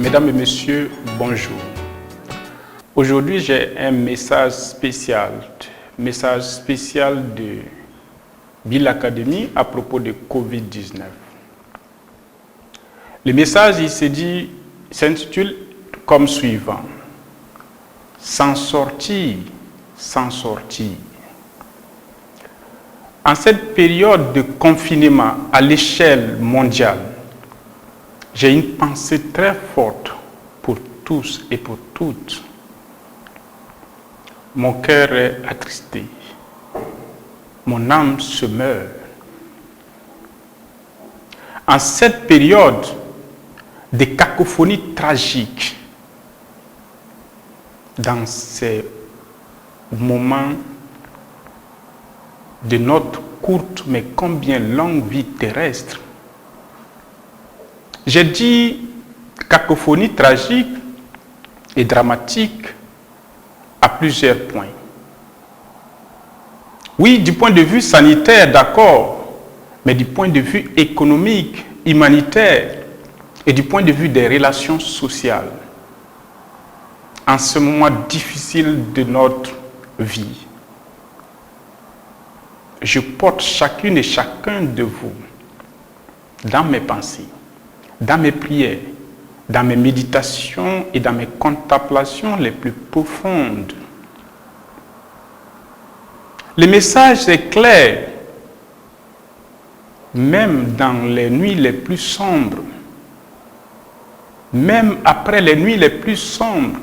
Mesdames et messieurs, bonjour. Aujourd'hui, j'ai un message spécial de Bill Academy à propos de Covid-19. Le message, il s'intitule comme suivant. S'en sortir, s'en sortir. En cette période de confinement à l'échelle mondiale, j'ai une pensée très forte pour tous et pour toutes. Mon cœur est attristé. Mon âme se meurt. En cette période de cacophonie tragique, dans ces moments de notre courte mais combien longue vie terrestre, j'ai dit cacophonie tragique et dramatique à plusieurs points. Oui, du point de vue sanitaire, d'accord, mais du point de vue économique, humanitaire et du point de vue des relations sociales, en ce moment difficile de notre vie, je porte chacune et chacun de vous dans mes pensées, dans mes prières, dans mes méditations et dans mes contemplations les plus profondes. Le message est clair, même dans les nuits les plus sombres, même après les nuits les plus sombres,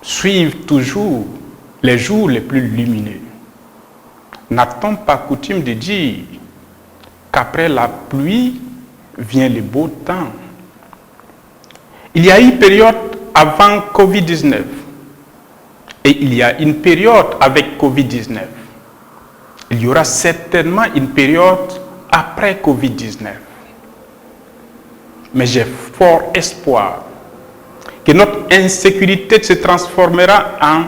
suivent toujours les jours les plus lumineux. N'a-t-on pas coutume de dire qu'après la pluie vient le beau temps? Il y a une période avant Covid-19 et il y a une période avec Covid-19. Il y aura certainement une période après Covid-19. Mais j'ai fort espoir que notre insécurité se transformera en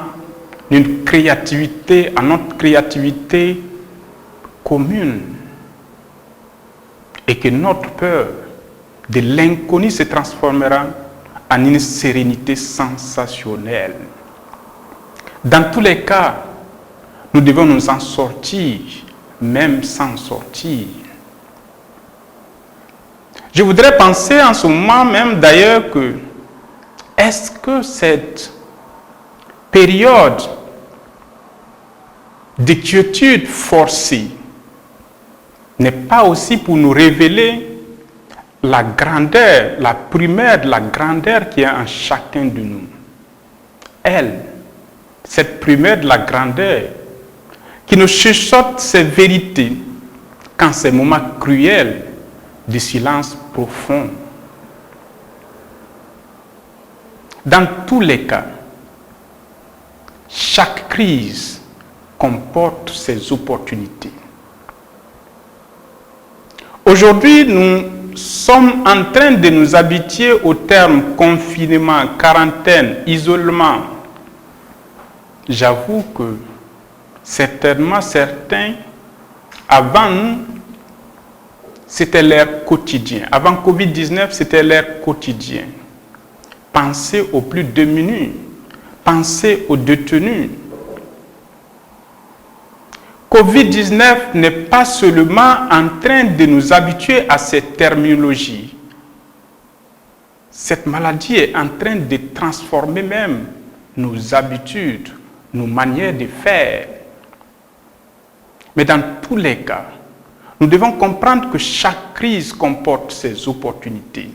notre créativité commune et que notre peur de l'inconnu se transformera en une sérénité sensationnelle. Dans tous les cas, nous devons nous en sortir, même sans sortir. Je voudrais penser en ce moment même d'ailleurs que est-ce que cette période de quiétude forcée n'est pas aussi pour nous révéler la grandeur, la primaire de la grandeur qui est en chacun de nous. Cette primaire de la grandeur, qui nous chuchote ces vérités quand ces moments cruels de silence profond. Dans tous les cas, chaque crise comporte ses opportunités. Aujourd'hui, nous sommes en train de nous habituer au terme confinement, quarantaine, isolement. J'avoue que certainement certains, avant nous, c'était leur quotidien. Avant Covid-19, c'était leur quotidien. Pensez aux plus démunis, pensez aux détenus. Covid-19 n'est pas seulement en train de nous habituer à cette terminologie. Cette maladie est en train de transformer même nos habitudes, nos manières de faire. Mais dans tous les cas, nous devons comprendre que chaque crise comporte ses opportunités.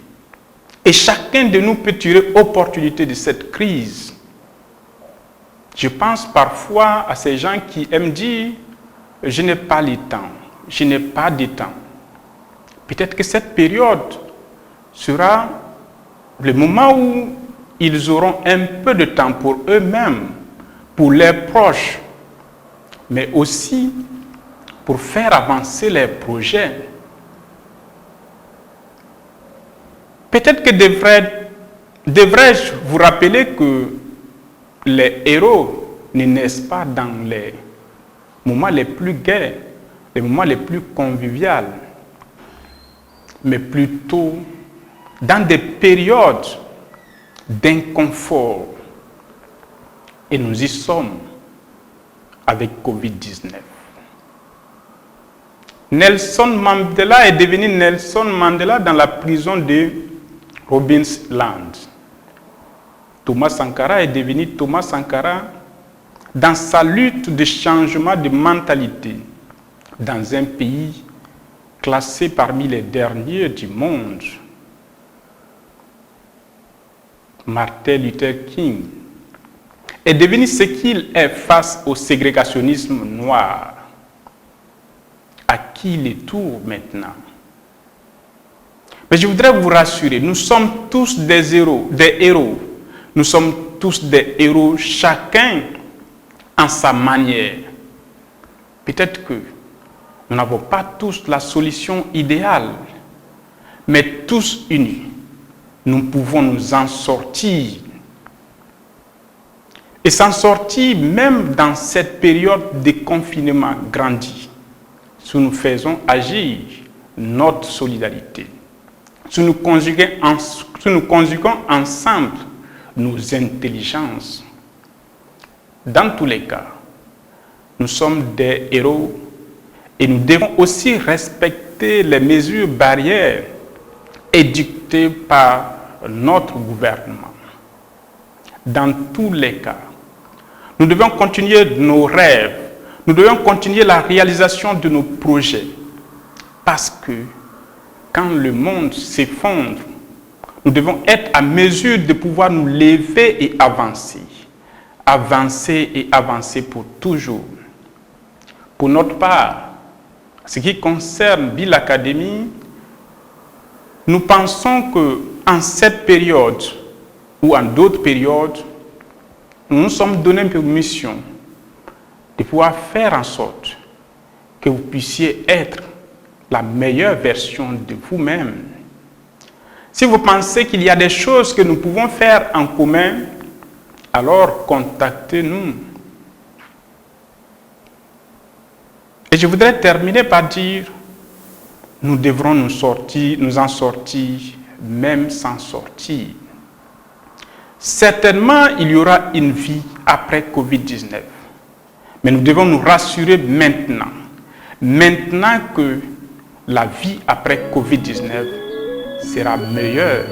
Et chacun de nous peut tirer opportunité de cette crise. Je pense parfois à ces gens qui aiment dire « je n'ai pas le temps, je n'ai pas de temps ». Peut-être que cette période sera le moment où ils auront un peu de temps pour eux-mêmes, pour leurs proches, mais aussi pour faire avancer leurs projets. Peut-être que devrais-je vous rappeler que les héros ne naissent pas dans les moments les plus gais, les moments les plus conviviaux, mais plutôt dans des périodes d'inconfort. Et nous y sommes avec Covid-19. Nelson Mandela est devenu Nelson Mandela dans la prison de Robben Island. Thomas Sankara est devenu Thomas Sankara dans sa lutte de changement de mentalité dans un pays classé parmi les derniers du monde. Martin Luther King est devenu ce qu'il est face au ségrégationnisme noir. À qui les tours maintenant? Mais je voudrais vous rassurer, nous sommes tous des héros. Nous sommes tous des héros, chacun en sa manière. Peut-être que nous n'avons pas tous la solution idéale, mais tous unis, nous pouvons nous en sortir. Et s'en sortir même dans cette période de confinement grandi, si nous faisons agir notre solidarité, si nous conjuguons ensemble nos intelligences. Dans tous les cas, nous sommes des héros et nous devons aussi respecter les mesures barrières édictées par notre gouvernement. Dans tous les cas, nous devons continuer nos rêves, nous devons continuer la réalisation de nos projets. Parce que quand le monde s'effondre, nous devons être à mesure de pouvoir nous lever et avancer. Avancer et avancer pour toujours. Pour notre part, ce qui concerne Bill Academy, nous pensons qu'en cette période ou en d'autres périodes, nous nous sommes donné pour mission de pouvoir faire en sorte que vous puissiez être la meilleure version de vous-même. Si vous pensez qu'il y a des choses que nous pouvons faire en commun, alors contactez-nous. Et je voudrais terminer par dire, nous devrons nous en sortir, même sans sortir. Certainement, il y aura une vie après Covid-19. Mais nous devons nous rassurer maintenant que la vie après Covid-19 sera meilleure